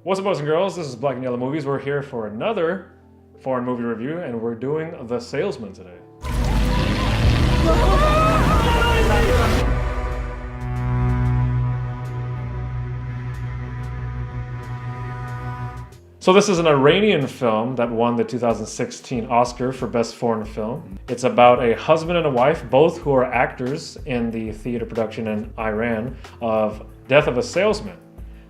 What's up, boys and girls? This is Black and Yellow Movies. We're here for another foreign movie review, and we're doing The Salesman today. So this is an Iranian film that won the 2016 Oscar for Best Foreign Film. It's about a husband and a wife, both who are actors in the theater production in Iran of Death of a Salesman.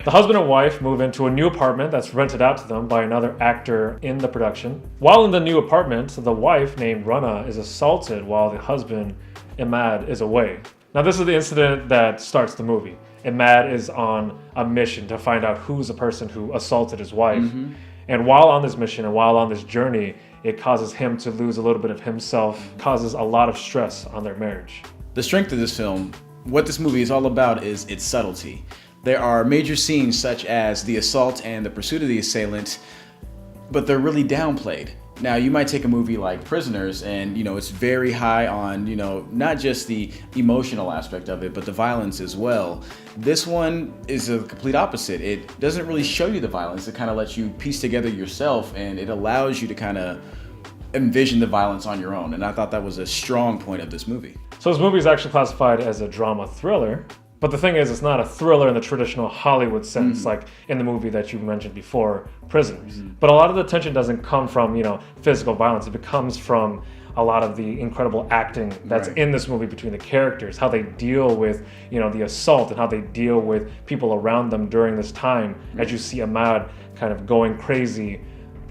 The husband and wife move into a new apartment that's rented out to them by another actor in the production. While in the new apartment, the wife, named Rana, is assaulted while the husband, Imad, is away. Now this is the incident that starts the movie. Imad is on a mission to find out who's the person who assaulted his wife. And while on this mission and while on this journey, it causes him to lose a little bit of himself, causes a lot of stress on their marriage. The strength of this film, what this movie is all about, is its subtlety. There are major scenes such as the assault and the pursuit of the assailant, but they're really downplayed. Now, you might take a movie like Prisoners and, it's very high on, not just the emotional aspect of it, but the violence as well. This one is a complete opposite. It doesn't really show you the violence. It kind of lets you piece together yourself, and it allows you to kind of envision the violence on your own. And I thought that was a strong point of this movie. So this movie is actually classified as a drama thriller. But the thing is, it's not a thriller in the traditional Hollywood sense, like in the movie that you mentioned before, Prisoners. But a lot of the tension doesn't come from, physical violence. It comes from a lot of the incredible acting that's in this movie between the characters, how they deal with, the assault and how they deal with people around them during this time. As you see Ahmad kind of going crazy,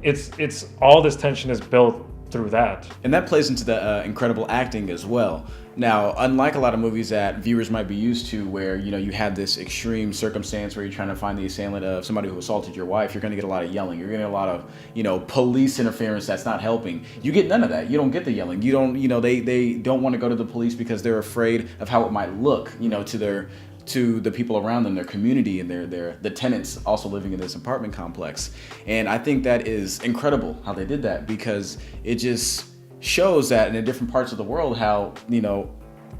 it's all this tension is built through that. And that plays into the incredible acting as well. Now, unlike a lot of movies that viewers might be used to where, you have this extreme circumstance where you're trying to find the assailant of somebody who assaulted your wife, you're going to get a lot of yelling. You're going to get a lot of, police interference that's not helping. You get none of that. You don't get the yelling. You don't, they don't want to go to the police because they're afraid of how it might look, to the people around them, their community, and the tenants also living in this apartment complex. And I think that is incredible how they did that, because it just shows that in the different parts of the world how,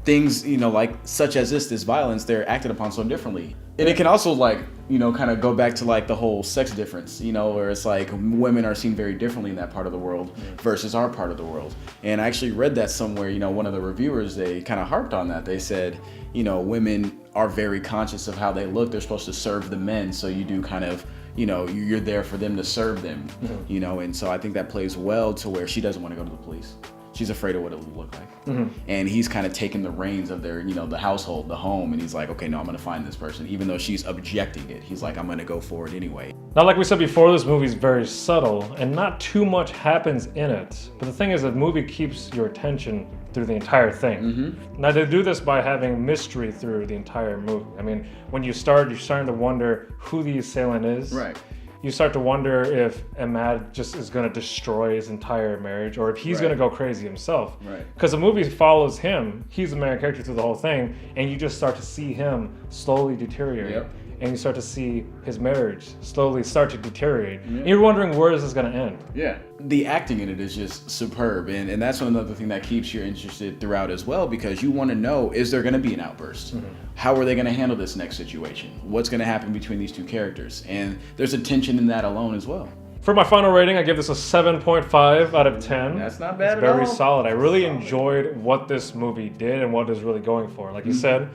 things, like such as this violence, they're acted upon so differently. And it can also kind of go back to the whole sex difference, where it's women are seen very differently in that part of the world versus our part of the world. And I actually read that somewhere, one of the reviewers, they kind of harped on that. They said, women are very conscious of how they look. They're supposed to serve the men. So you do kind of, you're there for them to serve them, and so I think that plays well to where she doesn't want to go to the police. She's afraid of what it will look like. And he's kind of taking the reins of their, the household, the home, and he's like, okay, no, I'm going to find this person. Even though she's objecting it, he's like, I'm going to go for it anyway. Now, like we said before, this movie is very subtle and not too much happens in it. But the thing is, the movie keeps your attention through the entire thing. Now, they do this by having mystery through the entire movie. I mean, when you're starting to wonder who the assailant is. Right. You start to wonder if Ahmad just is going to destroy his entire marriage, or if he's going to go crazy himself. Because the movie follows him. He's the main character through the whole thing, and you just start to see him slowly deteriorate. And you start to see his marriage slowly start to deteriorate. And you're wondering, where is this going to end? Yeah. The acting in it is just superb. And that's another thing that keeps you interested throughout as well, because you want to know, is there going to be an outburst? How are they going to handle this next situation? What's going to happen between these two characters? And there's a tension in that alone as well. For my final rating, I give this a 7.5 out of 10. That's not bad at all. Very solid. I really enjoyed what this movie did and what it's really going for. Like you said,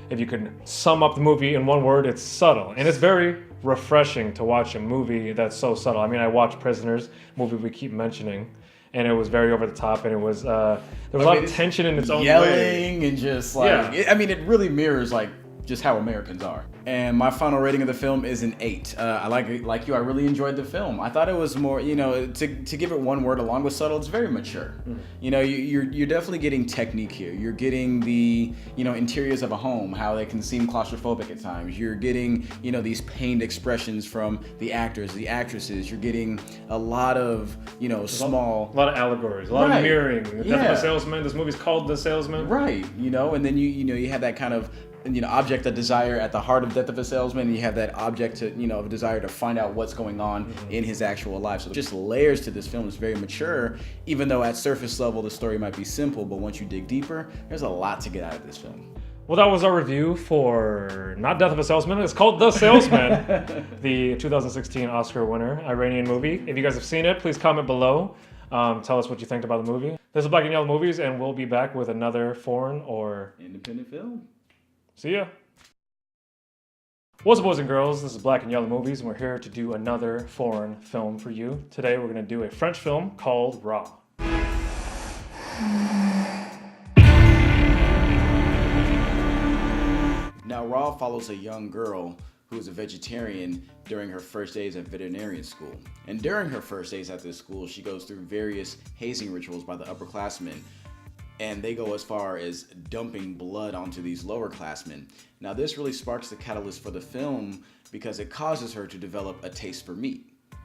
if you can sum up the movie in one word, it's subtle. And it's very refreshing to watch a movie that's so subtle. I mean, I watched Prisoners, movie we keep mentioning, and it was very over the top, and it was there was a lot of tension in its own way. Yelling and just it really mirrors just how Americans are. And my final rating of the film is an 8. I like you. I really enjoyed the film. I thought it was more, to give it one word along with subtle, it's very mature. You're definitely getting technique here. You're getting the, interiors of a home, how they can seem claustrophobic at times. You're getting, these pained expressions from the actors, the actresses. You're getting a lot of, a lot of allegories, a lot of mirroring. The Death of a Salesman. This movie's called The Salesman. Right. And then you have that kind of object of desire at the heart of Death of a Salesman, and you have that object to, of desire to find out what's going on in his actual life. So just layers to this film. It's very mature, even though at surface level the story might be simple, but once you dig deeper, there's a lot to get out of this film. Well, that was our review for not Death of a Salesman. It's called The Salesman, the 2016 Oscar winner, Iranian movie. If you guys have seen it, please comment below. Tell us what you think about the movie. This is Black and Yellow Movies, and we'll be back with another foreign or independent film. See ya. What's up, boys and girls? This is Black and Yellow Movies, and we're here to do another foreign film for you. Today, we're going to do a French film called Raw. Now, Raw follows a young girl who is a vegetarian during her first days at veterinarian school. And during her first days at this school, she goes through various hazing rituals by the upperclassmen. And they go as far as dumping blood onto these lowerclassmen. Now, this really sparks the catalyst for the film because it causes her to develop a taste for meat.